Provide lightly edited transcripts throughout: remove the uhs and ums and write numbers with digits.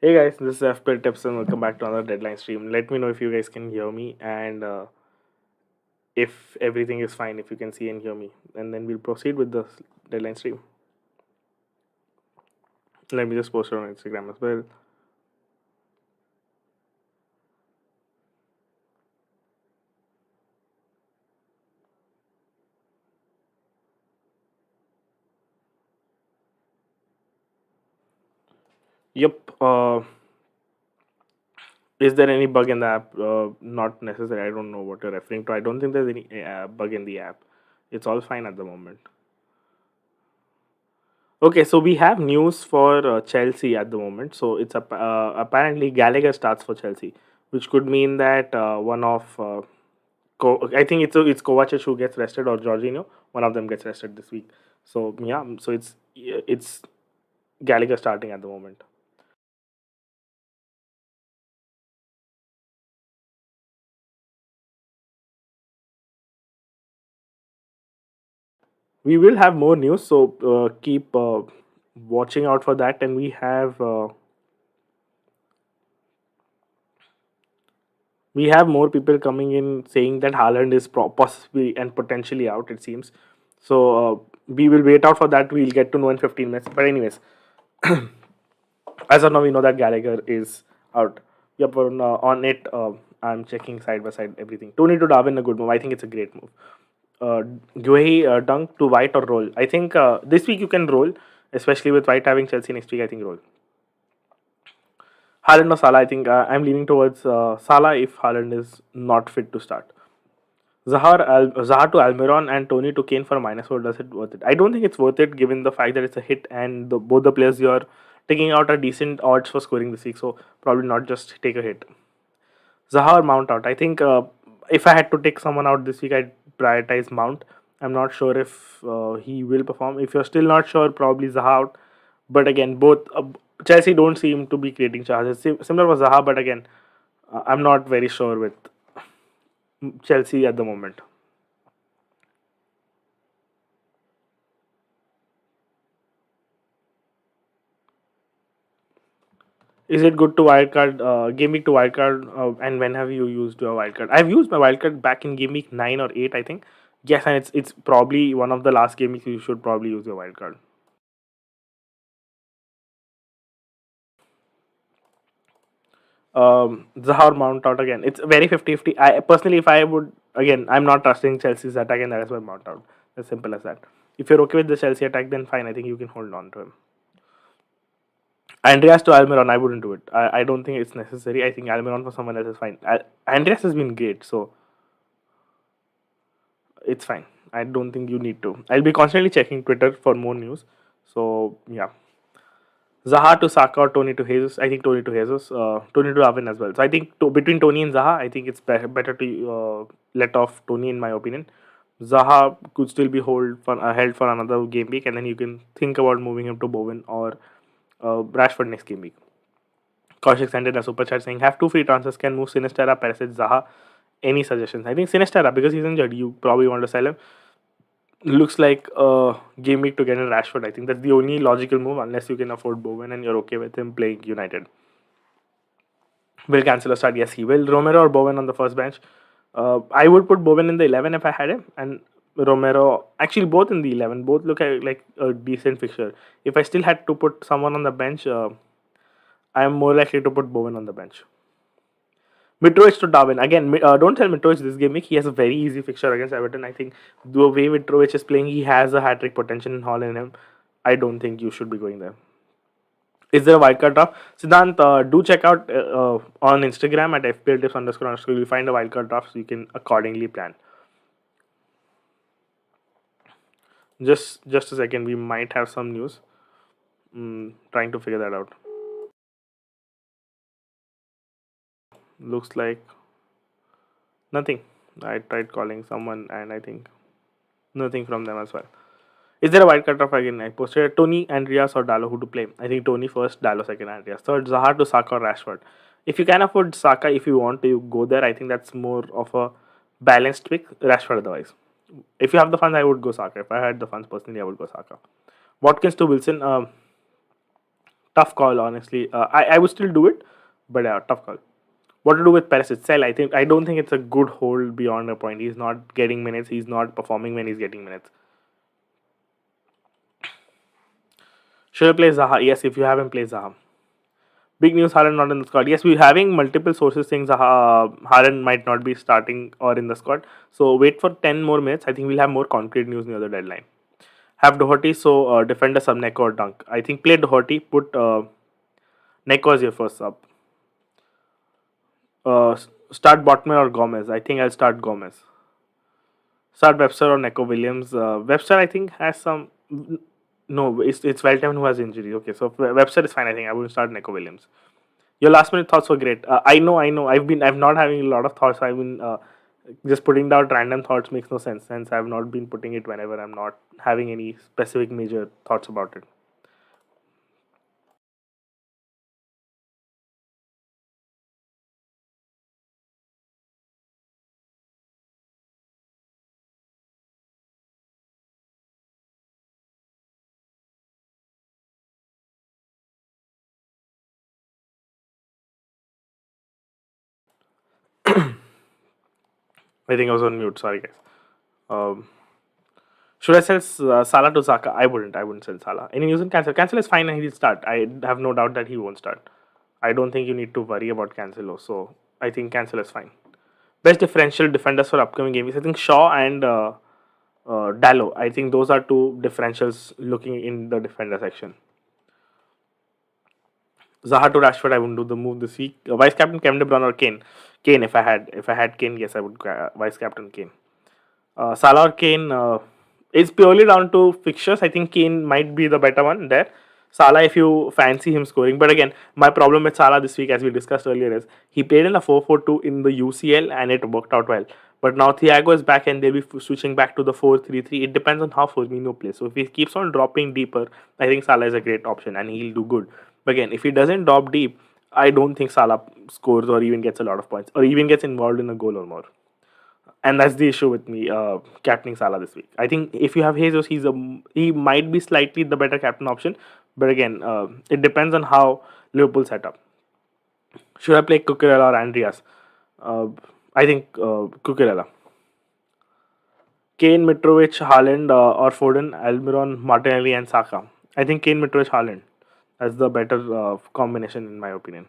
Hey guys, this is FPLTIPS and welcome back to another deadline stream. Let me know if you guys can hear me and if everything is fine, if you can see and hear me. And then we'll proceed with the deadline stream. Let me just post it on Instagram as well. Yep. Is there any bug in the app? Not necessary. I don't know what you're referring to. I don't think there's any bug in the app. It's all fine at the moment. Okay, so we have news for Chelsea at the moment. So it's apparently Gallagher starts for Chelsea, which could mean that one of I think it's Kovacic who gets rested or Jorginho. One of them gets rested this week. So yeah, so it's Gallagher starting at the moment. We will have more news, so keep watching out for that. And we have more people coming in saying that Haaland is possibly and potentially out. It seems so. We will wait out for that. We'll get to know in 15 minutes. But anyways, as of now, we know that Gallagher is out. Yep, on it, I'm checking side by side everything. Tony to Darwin, a good move. I think it's a great move. Guehi dunk to White or roll. I think this week you can roll, especially with White having Chelsea next week. I think roll. Haaland or Salah. I think I'm leaning towards Salah if Haaland is not fit to start. Zaha to Almiron and Tony to Kane for a -4. Does it worth it? I don't think it's worth it given the fact that it's a hit and both the players you're taking out are decent odds for scoring this week. So probably not just take a hit. Zaha or Mount out. I think if I had to take someone out this week, I'd prioritize Mount. I'm not sure if he will perform. If you're still not sure, probably Zaha out. But again, both Chelsea don't seem to be creating chances. Similar was Zaha, but again, I'm not very sure with Chelsea at the moment. Is it good to wildcard game week to wildcard? And when have you used your wildcard? I've used my wildcard back in game week 9 or 8, I think. Yes, and it's probably one of the last game weeks you should probably use your wildcard. Zahar Mount out again. It's very 50-50. I personally, if I would again, I'm not trusting Chelsea's attack, and that is why Mount out. As simple as that. If you're okay with the Chelsea attack, then fine. I think you can hold on to him. Andreas to Almiron, I wouldn't do it. I don't think it's necessary. I think Almiron for someone else is fine. Andreas has been great, so it's fine. I don't think you need to. I'll be constantly checking Twitter for more news. So yeah, Zaha to Saka or Tony to Jesus. I think Tony to Jesus. Tony to Arvin as well. So I think between Tony and Zaha, I think it's better to let off Tony in my opinion. Zaha could still be held for another game week, and then you can think about moving him to Bowen or Rashford next game week. Kaushik sent in a super chat saying, have two free transfers, can move Sinistera, Perisic, Zaha. Any suggestions? I think Sinistera, because he's injured, you probably want to sell him. Looks like a game week to get in Rashford. I think that's the only logical move unless you can afford Bowen and you're okay with him playing United. Will Cancelo start? Yes, he will. Romero or Bowen on the first bench? I would put Bowen in the 11 if I had him, and Romero actually both in the 11. Both look like a decent fixture. If I still had to put someone on the bench, I am more likely to put Bowen on the bench. Mitrovic to Darwin. Again, don't tell Mitrovic this game week. He has a very easy fixture against Everton. I think the way Mitrovic is playing, he has a hat trick potential in Hall in him. I don't think you should be going there. Is there a wildcard draft? Siddhant, do check out on Instagram at FPLTIPS__. You'll find a wildcard draft so you can accordingly plan. Just a second. We might have some news. Trying to figure that out. Looks like nothing. I tried calling someone and I think nothing from them as well. Is there a wildcard draft again? I posted Tony, Andreas, or Dallo who to play. I think Tony first, Dallo second, Andreas third. Zaha to Saka or Rashford. If you can afford Saka, if you want to, you go there. I think that's more of a balanced pick. Rashford otherwise. If you have the funds, I would go Saka. If I had the funds personally, I would go Saka. Watkins to Wilson. tough call, honestly. I would still do it, but tough call. What to do with Perez? Sell. I don't think it's a good hold beyond a point. He's not getting minutes. He's not performing when he's getting minutes. Should I play Zaha? Yes, if you haven't played Zaha. Big news: Haaland not in the squad. Yes, we're having multiple sources saying Haaland might not be starting or in the squad. So wait for 10 more minutes. I think we'll have more concrete news near the deadline. Have Doherty, so defender sub Neko or Dunk. I think play Doherty. Put Neko as your first sub. Start Botman or Gomez. I think I'll start Gomez. Start Webster or Neko Williams. Webster, I think, has some. No, it's Weltham who has injury. Okay, so Webster is fine. I think I will start Neko Williams. Your last minute thoughts were great. I know. I'm not having a lot of thoughts. I've been just putting down random thoughts makes no sense. Since I've not been putting it whenever I'm not having any specific major thoughts about it. I think I was on mute. Sorry, guys. Um, should I sell Salah to Saka? I wouldn't. I wouldn't sell Salah. Any news in cancel? Cancel is fine and he'll start. I have no doubt that he won't start. I don't think you need to worry about Cancelo. So I think cancel is fine. Best differential defenders for upcoming games. I think Shaw and Dallo. I think those are two differentials looking in the defender section. Zaha to Rashford, I wouldn't do the move this week. Vice captain Kevin De Bruyne or Kane. Kane, if I had Kane, yes, I would vice captain Kane. Salah or Kane, it's purely down to fixtures. I think Kane might be the better one there. Salah, if you fancy him scoring, but again, my problem with Salah this week, as we discussed earlier, is he played in a 4-4-2 in the UCL and it worked out well. But now Thiago is back and they'll be switching back to the 4-3-3. It depends on how Firmino plays. So if he keeps on dropping deeper, I think Salah is a great option and he'll do good. But again, if he doesn't drop deep, I don't think Salah scores or even gets a lot of points or even gets involved in a goal or more. And that's the issue with me captaining Salah this week. I think if you have Jesus, he might be slightly the better captain option, but again, it depends on how Liverpool set up. Should I play Cucurella or Andreas? Uh, I think Cucurella. Kane, Mitrovic, Haaland, or Foden, Almiron, Martinelli, and Saka. I think Kane, Mitrovic, Haaland. That's the better combination in my opinion.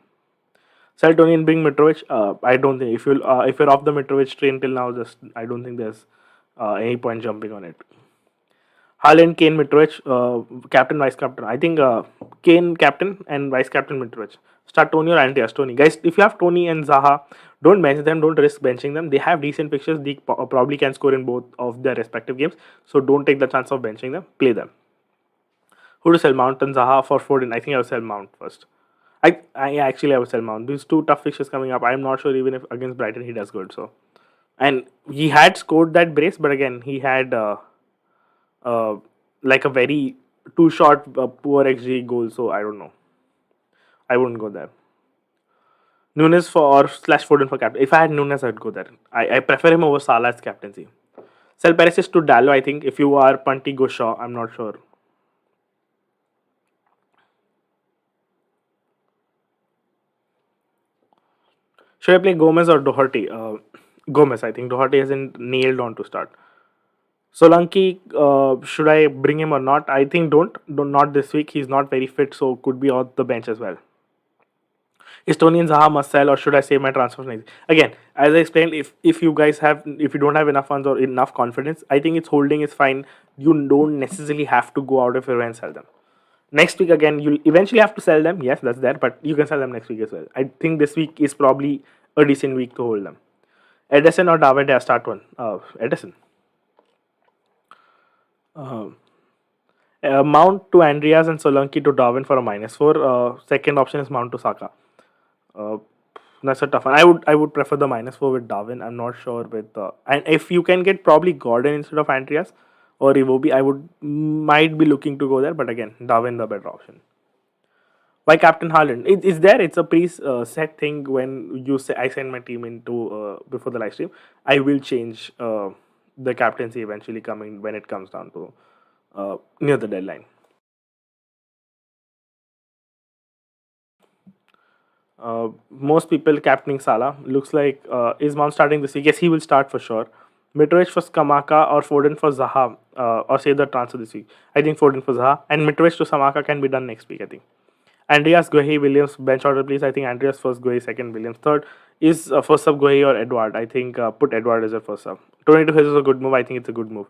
Sell Tony and bring Mitrovic. I don't think if you're off the Mitrovic train till now, just I don't think there's any point jumping on it. Haaland, Kane, Mitrovic, captain, vice captain. I think Kane captain and vice captain Mitrovic. Start Tony or Antias. Tony, guys. If you have Tony and Zaha, don't bench them. Don't risk benching them. They have decent fixtures. They probably can score in both of their respective games. So don't take the chance of benching them. Play them. Who to sell? Mount and Zaha for Foden? I think I will sell Mount first. I would sell Mount. These two tough fixtures coming up. I'm not sure even if against Brighton he does good. So, and he had scored that brace, but again he had uh, like a very too short, poor XG goal. So I don't know. I wouldn't go there. Nunes for or slash Foden for captain. If I had Nunes, I'd go there. I prefer him over Salah's captaincy. Sell Perisic to Dallo. I think if you are punty, go Shaw. I'm not sure. Should I play Gomez or Doherty? Gomez. I think Doherty hasn't nailed on to start. Solanke, should I bring him or not? I think don't not this week. He's not very fit, so could be off the bench as well. Is Tony and Zaha must sell, or should I save my transfer next? Again, as I explained, if you don't have enough funds or enough confidence, I think it's holding is fine. You don't necessarily have to go out of your way and sell them. Next week again, you'll eventually have to sell them. Yes, that's there, but you can sell them next week as well. I think this week is probably a decent week to hold them. Edison or David, I start one. Edison. Uh, Mount to Andreas and Solanke to Darwin for a -4. Second option is Mount to Saka. Uh, that's a tough one. I would prefer the -4 with Darwin. I'm not sure with and if you can get probably Gordon instead of Andreas or Iwobi, I would might be looking to go there. But again, Darwin the better option. Why Captain Haaland? It's there. It's a pre-set thing. When you say I send my team into before the live stream, I will change the captaincy eventually coming when it comes down to near the deadline. Most people captaining Salah. Looks like is Mount starting this week? Yes, he will start for sure. Mitrovic for Skamaka or Foden for Zaha, or say the transfer this week. I think Foden for Zaha and Mitrovic to Samaka can be done next week. I think. Andreas Guehi Williams bench order please. I think Andreas first, Guehi second, Williams third. Is first sub Guehi or Edward? I think put Edward as a first sub. 22 is a good move. I think it's a good move.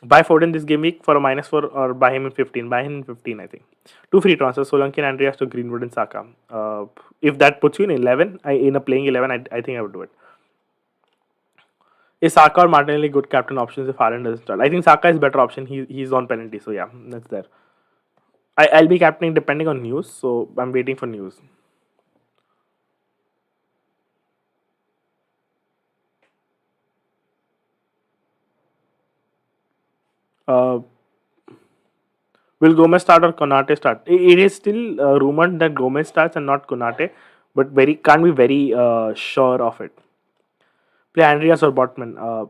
Buy Foden this game week for a -4 or buy him in 15. Buy him in 15, I think. Two free transfers, Solanke and Andreas to Greenwood and Saka. If that puts you in 11, in a playing 11, I think I would do it. Is Saka or Martinelli good captain options if Haaland doesn't start? I think Saka is better option. He's on penalty, so yeah, that's there. I'll be captaining depending on news, so I'm waiting for news. Uh, will Gomez start or Konate start? It is still rumored that Gomez starts and not Konate, but very can't be very sure of it. Play Andreas or Botman?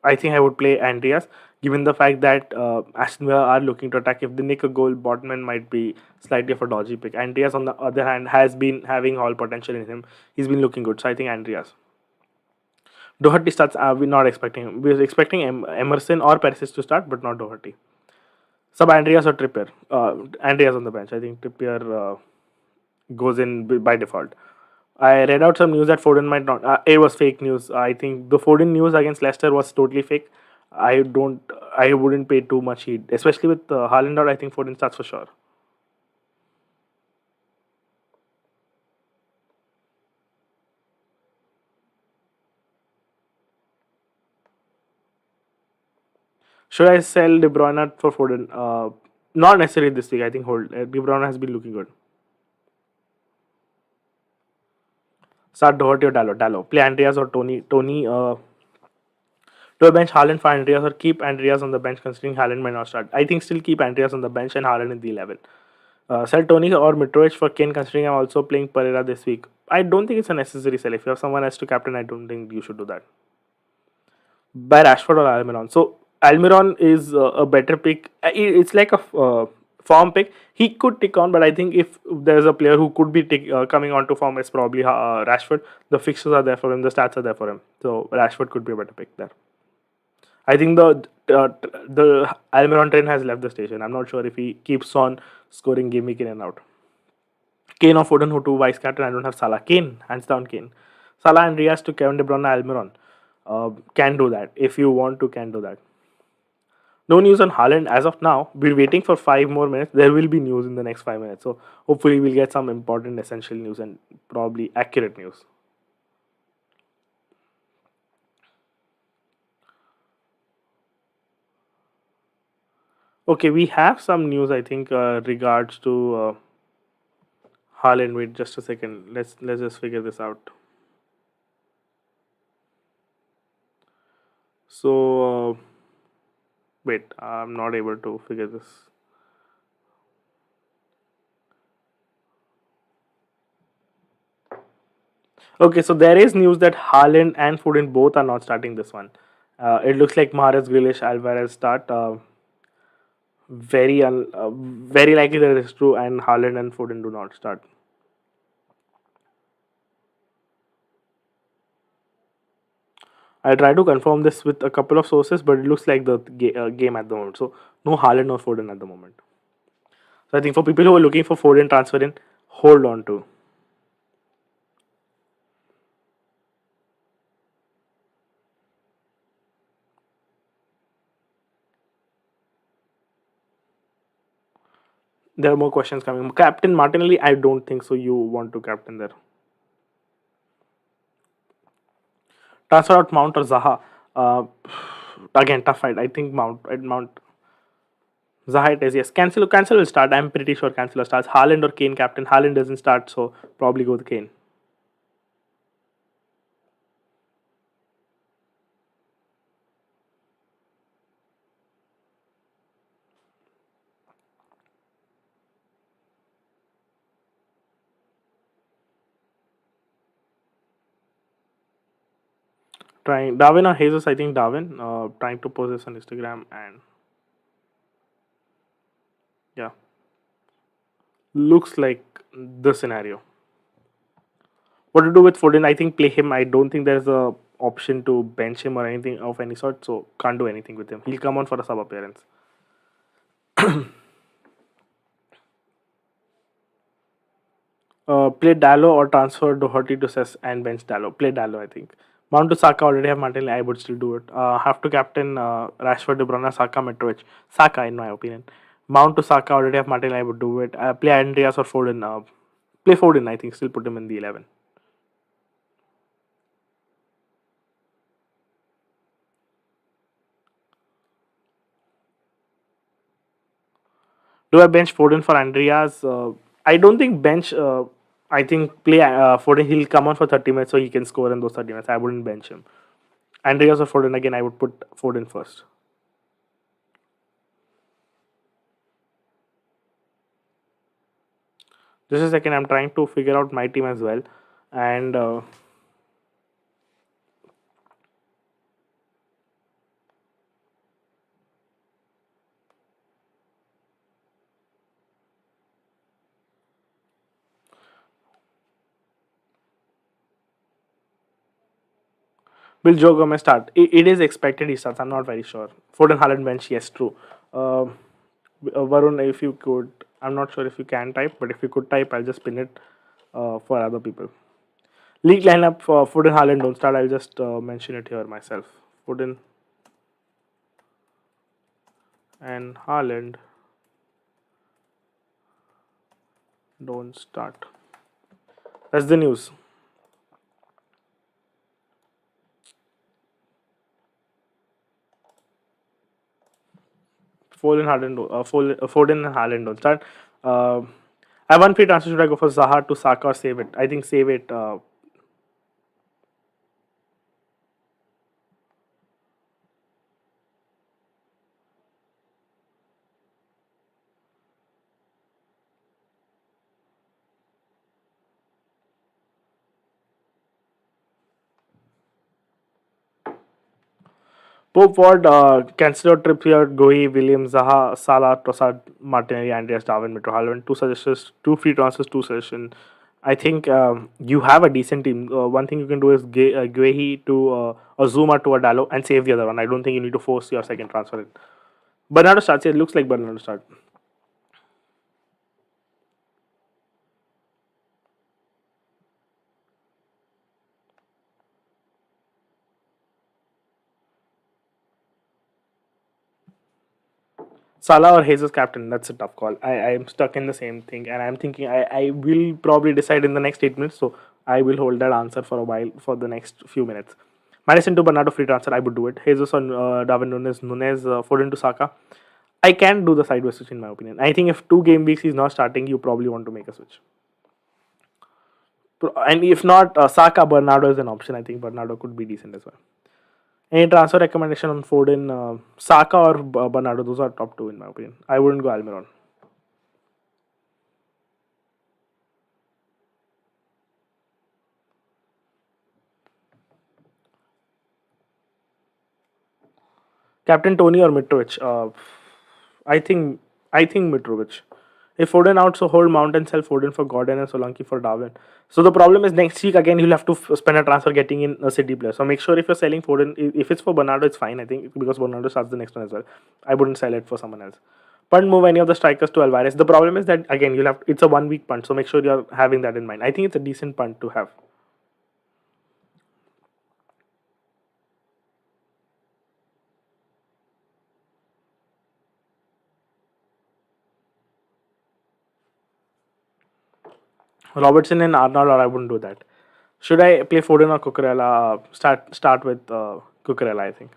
I think I would play Andreas, given the fact that Aston Villa are looking to attack. If they nick a goal, Botman might be slightly of a dodgy pick. Andreas, on the other hand, has been having all potential in him. He's been looking good, so I think Andreas. Doherty starts. We're not expecting him. We're expecting Emerson or Perisic to start, but not Doherty. Sub Andreas or Trippier. Andreas on the bench. I think Trippier goes in by default. I read out some news that Foden might not. It was fake news. I think the Foden news against Leicester was totally fake. I don't. I wouldn't pay too much heed, especially with Haaland out. I think Foden starts for sure. Should I sell De Bruyne for Foden? Not necessarily this week. I think hold. De Bruyne has been looking good. Start Doherty or Dallo. Dallo. Play Andreas or Tony. Tony. To bench Haaland for Andreas or keep Andreas on the bench considering Haaland might not start. I think still keep Andreas on the bench and Haaland in the 11. Sell Tony or Mitrovic for Kane considering I'm also playing Pereira this week. I don't think it's a necessary sell. If you have someone else to captain, I don't think you should do that. By Rashford or Almiron. So Almiron is a better pick. It's like a form pick. He could tick on, but I think if there's a player who could be coming on to form, it's probably Rashford. The fixtures are there for him. The stats are there for him. So Rashford could be a better pick there. I think the Almiron train has left the station. I'm not sure if he keeps on scoring game week in and out. Kane or Foden, who two vice captain. I don't have Salah. Kane, hands down Kane. Salah and Riaz to Kevin De Bruyne, Almiron. Can do that if you want to. Can do that. No news on Haaland as of now. We're waiting for 5 more minutes. There will be news in the next 5 minutes. So hopefully we'll get some important, essential news and probably accurate news. Okay, we have some news. I think regards to Haaland. Wait, just a second. Let's just figure this out. So wait, I'm not able to figure this. Okay, so there is news that Haaland and Foden both are not starting this one. It looks like Mahrez, Grealish, Alvarez start. Very likely that is true, and Haaland and Foden do not start. I try to confirm this with a couple of sources, but it looks like the game at the moment. So no Haaland or Foden at the moment. So I think for people who are looking for Foden transfer in, hold on to. There are more questions coming. Captain Martinelli, I don't think so. You want to captain there. Transfer out Mount or Zaha. Uh, Again, tough fight. I think Mount. At Mount. Zaha it is. Yes. Cancel will start. I'm pretty sure Cancelo starts. Haaland or Kane captain. Haaland doesn't start, so probably go with Kane. Trying Darwin or Jesus. I think Darwin. Trying to post this on Instagram and yeah, looks like the scenario. What to do with Foden? I think play him. I don't think there's a option to bench him or anything of any sort. So can't do anything with him. He'll come on for a sub appearance. Play Dallo or transfer Doherty to Cess and bench Dallo. Play Dallo, I think. Mount to Saka already have Martinelli. I would still do it. Have to captain Rashford, De Bruyne, Saka, Mitrovic. Saka, in my opinion. Mount to Saka already have Martinelli. I would do it. Play Andreas or Foden. Play Foden, I think. Still put him in the 11. Do I bench Foden for Andreas? I don't think bench. I think play Foden. He'll come on for 30 minutes so he can score in those 30 minutes. I wouldn't bench him. Andreas or Foden again. I would put Foden first. Just a second. I'm trying to figure out my team as well, and will Joe Gomez start? It is expected he starts. I'm not very sure. Foden, Haaland bench. Yes, true. Uh, Varun, if you could, I'm not sure if you can type, but if you could type, I'll just pin it for other people. League lineup for Foden, Haaland don't start. I'll just mention it here myself. Foden and Haaland don't start. That's the news. Foden and Haaland don't start. I have one free transfer. Should I go for Zaha to Saka or save it? I think save it. Pope Ward, Cancelo, Trippier, Gohi, Williams, Zaha, Salah, Trossard, Martinelli, Andreas, Darwin, Mitro, Haaland. Two suggestions, two free transfers, two suggestions. I think you have a decent team. One thing you can do is Guehi to or Zuma to a Dallo and save the other one. I don't think you need to force your second transfer in. Bernardo starts. It looks like Bernardo start. Salah or Jesus captain? That's a tough call. I am stuck in the same thing, and I'm thinking I will probably decide in the next 8 minutes. So I will hold that answer for a while for the next few minutes. Madison to Bernardo free transfer. I would do it. Jesus on Darwin Nunez, Foden to Saka. I can do the sideways switch in my opinion. I think if 2 game weeks he's not starting, you probably want to make a switch. And if not, Saka Bernardo is an option. I think Bernardo could be decent as well. Any transfer recommendation on Foden, Saka or Bernardo? Those are top two in my opinion. I wouldn't go Almiron. Captain Tony or Mitrovic? I think Mitrovic. If Foden out, so hold Mount and sell Foden for Gordon and Solanke for Darwin. So the problem is next week again you'll have to spend a transfer getting in a City player. So make sure if you're selling Foden, if it's for Bernardo, it's fine. I think because Bernardo starts the next one as well. I wouldn't sell it for someone else. Punt move any of the strikers to Alvarez. The problem is that again you'll have it's a 1 week punt, so make sure you're having that in mind. I think it's a decent punt to have. Robertson and Arnold, or I wouldn't do that. Should I play Foden or Cucurella? Start with Cucurella, I think.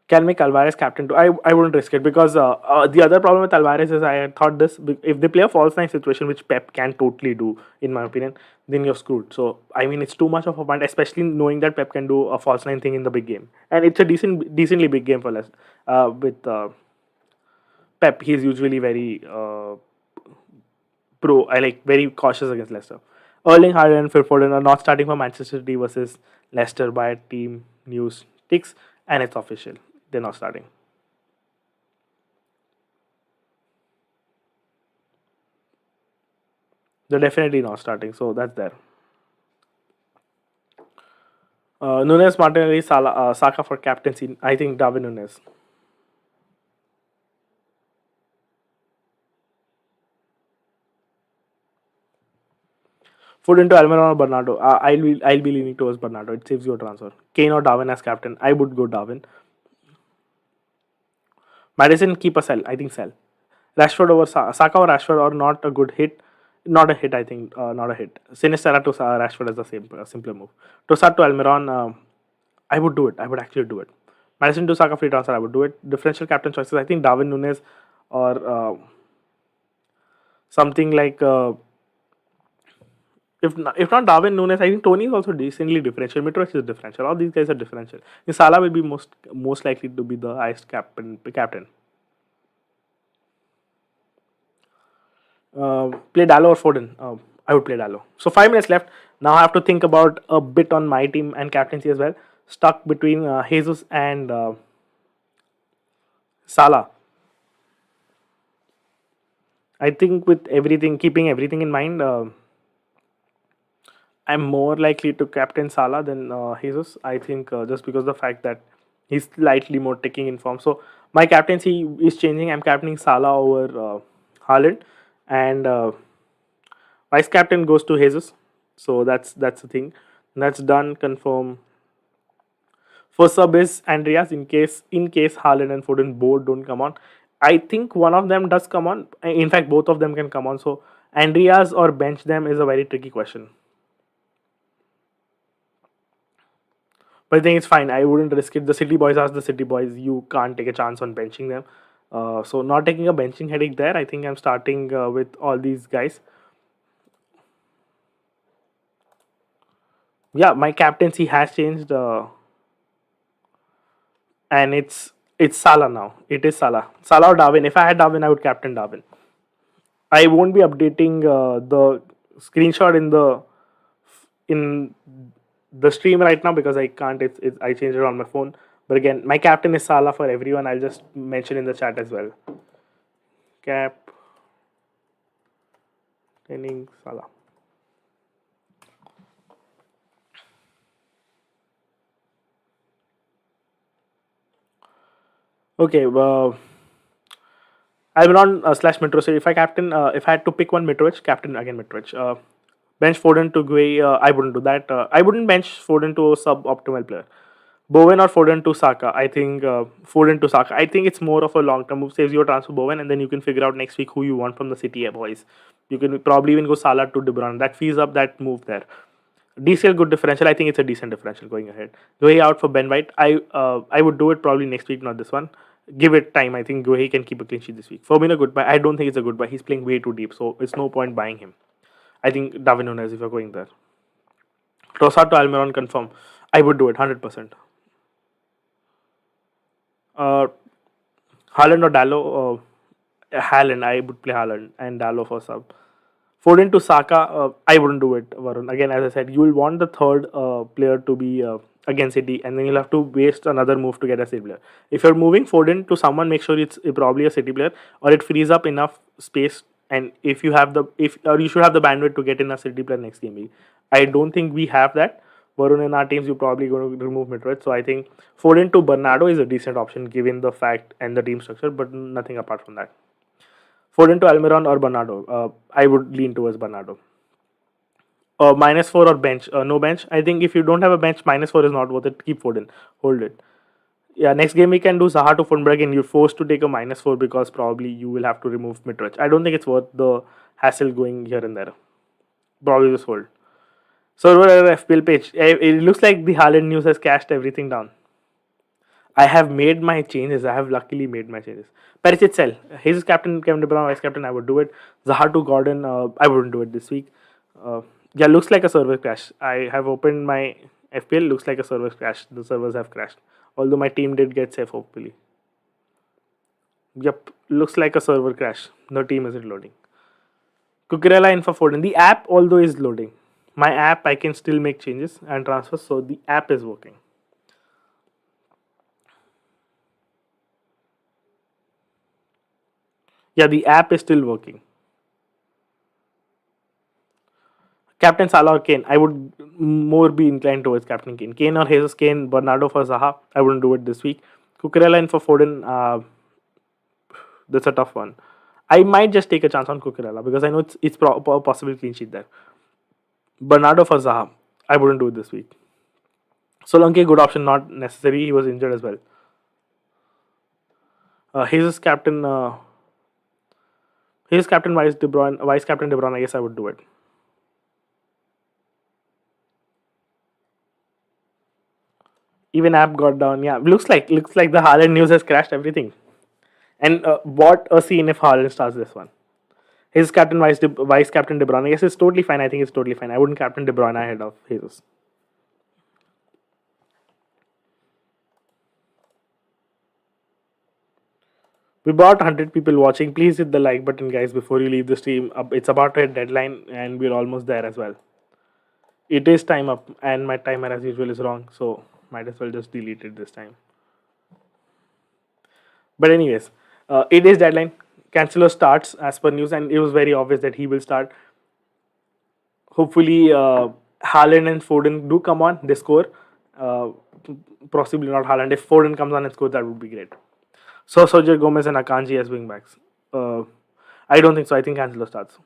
Can make Alvarez captain too. I wouldn't risk it because the other problem with Alvarez is I thought this if they play a false nine situation, which Pep can totally do, in my opinion, then you're screwed. So I mean, it's too much of a punt, especially knowing that Pep can do a false nine thing in the big game, and it's a decently big game for us. With Pep, he's usually very I like very cautious against Leicester. Erling Haaland and Phil Foden are not starting for Manchester City versus Leicester by team news ticks, and it's official. They're not starting. They're definitely not starting, so that's there. Nunes, Martinelli, Saka for captaincy. I think Darwin Nunes. Foden to Almiron or Bernardo. I'll be leaning towards Bernardo. It saves your transfer. Kane or Darwin as captain. I would go Darwin. Madison, keep a sell. I think sell. Rashford over Saka or Rashford or not a good hit. Not a hit, I think. Not a hit. Sinistera to Rashford is the same simpler move. Trossard to Almiron. I would do it. I would actually do it. Madison to Saka free transfer. I would do it. Differential captain choices. I think Darwin Nunes or something like. If not Darwin Nunes, I think Tony is also decently differential. Mitrovic is differential. All these guys are differential. Salah will be most likely to be the highest captain. Play Dallo or Foden? I would play Dallo. So 5 minutes left. Now I have to think about a bit on my team and captaincy as well. Stuck between Jesus and Salah. I think with everything, keeping everything in mind, I'm more likely to captain Salah than Jesus. I think just because of the fact that he's slightly more taking in form. So my captaincy is changing. I'm captaining Salah over Haaland, and vice captain goes to Jesus. So that's the thing. That's done. Confirm. First sub is Andreas in case Haaland and Foden both don't come on. I think one of them does come on. In fact, both of them can come on. So Andreas or bench them is a very tricky question. But I think it's fine. I wouldn't risk it. The City Boys are the City Boys. You can't take a chance on benching them. So not taking a benching headache there. I think I'm starting with all these guys. Yeah, my captaincy has changed, and it's Salah now. It is Salah. Salah or Darwin. If I had Darwin, I would captain Darwin. I won't be updating the screenshot in the stream right now because I can't. I changed it on my phone. But again, my captain is Salah for everyone. I'll just mention in the chat as well. Captaining Salah. Okay. Almiron slash Mitrovic. So if if I had to pick one Mitrovic, captain again Mitrovic. Bench Foden to Gueye. I wouldn't do that. I wouldn't bench Foden to a sub-optimal player. Bowen or Foden to Saka. I think Foden to Saka. I think it's more of a long-term move. Saves you a transfer Bowen, and then you can figure out next week who you want from the City boys. You can probably even go Salah to De Bruyne. That frees up that move there. DCL good differential. I think it's a decent differential going ahead. Gueye out for Ben White. I would do it probably next week, not this one. Give it time. I think Gueye can keep a clean sheet this week. Firmino good buy. I don't think it's a good buy. He's playing way too deep, so it's no point buying him. I think Darwin Nunes if you're going there. Trossard to Almiron confirm. I would do it 100%. Uh, Haaland or Dallo? Haaland. I would play Haaland and Dallo for sub. Foden to Saka, I wouldn't do it, Varun. Again, as I said, you will want the third player to be against City, and then you'll have to waste another move to get a City player. If you're moving Foden to someone, make sure it's probably a City player, or it frees up enough space. And if you have you should have the bandwidth to get in a City player next game. I don't think we have that. Varun in our teams, you're probably going to remove Mitrovic. So I think Foden to Bernardo is a decent option given the fact and the team structure, but nothing apart from that. Foden to Almiron or Bernardo. I would lean towards Bernardo. -4 or bench. No bench. I think if you don't have a bench, -4 is not worth it. Keep Foden. Hold it. Yeah, next game we can do Zaha to Foden, but again, you're forced to take a -4 because probably you will have to remove Mitrovic. I don't think it's worth the hassle going here and there. Probably just hold. So, FPL page. It looks like the Haaland news has cashed everything down. I have made my changes. I have luckily made my changes. Perisic sell. His captain, Kevin De Bruyne, vice captain. I would do it. Zaha to Gordon. I wouldn't do it this week. Yeah, looks like a server crash. I have opened my FPL. Looks like a server crash. The servers have crashed. Although my team did get safe, hopefully. Yep, looks like a server crash. The team isn't loading. Cucurella in for Foden. The app, although, is loading. My app, I can still make changes and transfers, so the app is working. Yeah, the app is still working. Captain Salah or Kane, I would more be inclined towards Captain Kane. Kane or Jesus, Kane, Bernardo for Zaha. I wouldn't do it this week. Cucurella and for Foden, that's a tough one. I might just take a chance on Cucurella because I know it's possible clean sheet there. Bernardo for Zaha, I wouldn't do it this week. Solanke, good option, not necessary. He was injured as well. Jesus captain, vice captain De Bruyne. I guess I would do it. Even app got down. Yeah, looks like the Haaland news has crashed everything. And what a scene if Haaland starts this one. His captain, vice captain De Bruyne. I guess it's totally fine. I think it's totally fine. I wouldn't captain De Bruyne ahead of Jesus. We brought 100 people watching. Please hit the like button, guys, before you leave the stream. It's about to hit deadline, and we're almost there as well. It is time up, and my timer, as usual, is wrong, so might as well just delete it this time. But anyways, it is deadline. Cancelo starts as per news, and it was very obvious that he will start. Hopefully, Haaland and Foden do come on. They score. Possibly not Haaland. If Foden comes on and scores, that would be great. So Sergio Gomez and Akanji as wingbacks. I don't think so. I think Cancelo starts.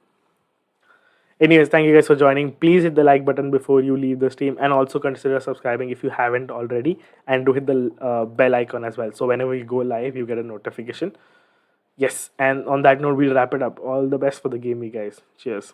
Anyways, thank you guys for joining. Please hit the like button before you leave the stream, and also consider subscribing if you haven't already, and do hit the bell icon as well. So whenever you go live, you get a notification. Yes, and on that note, we'll wrap it up. All the best for the game week, guys. Cheers.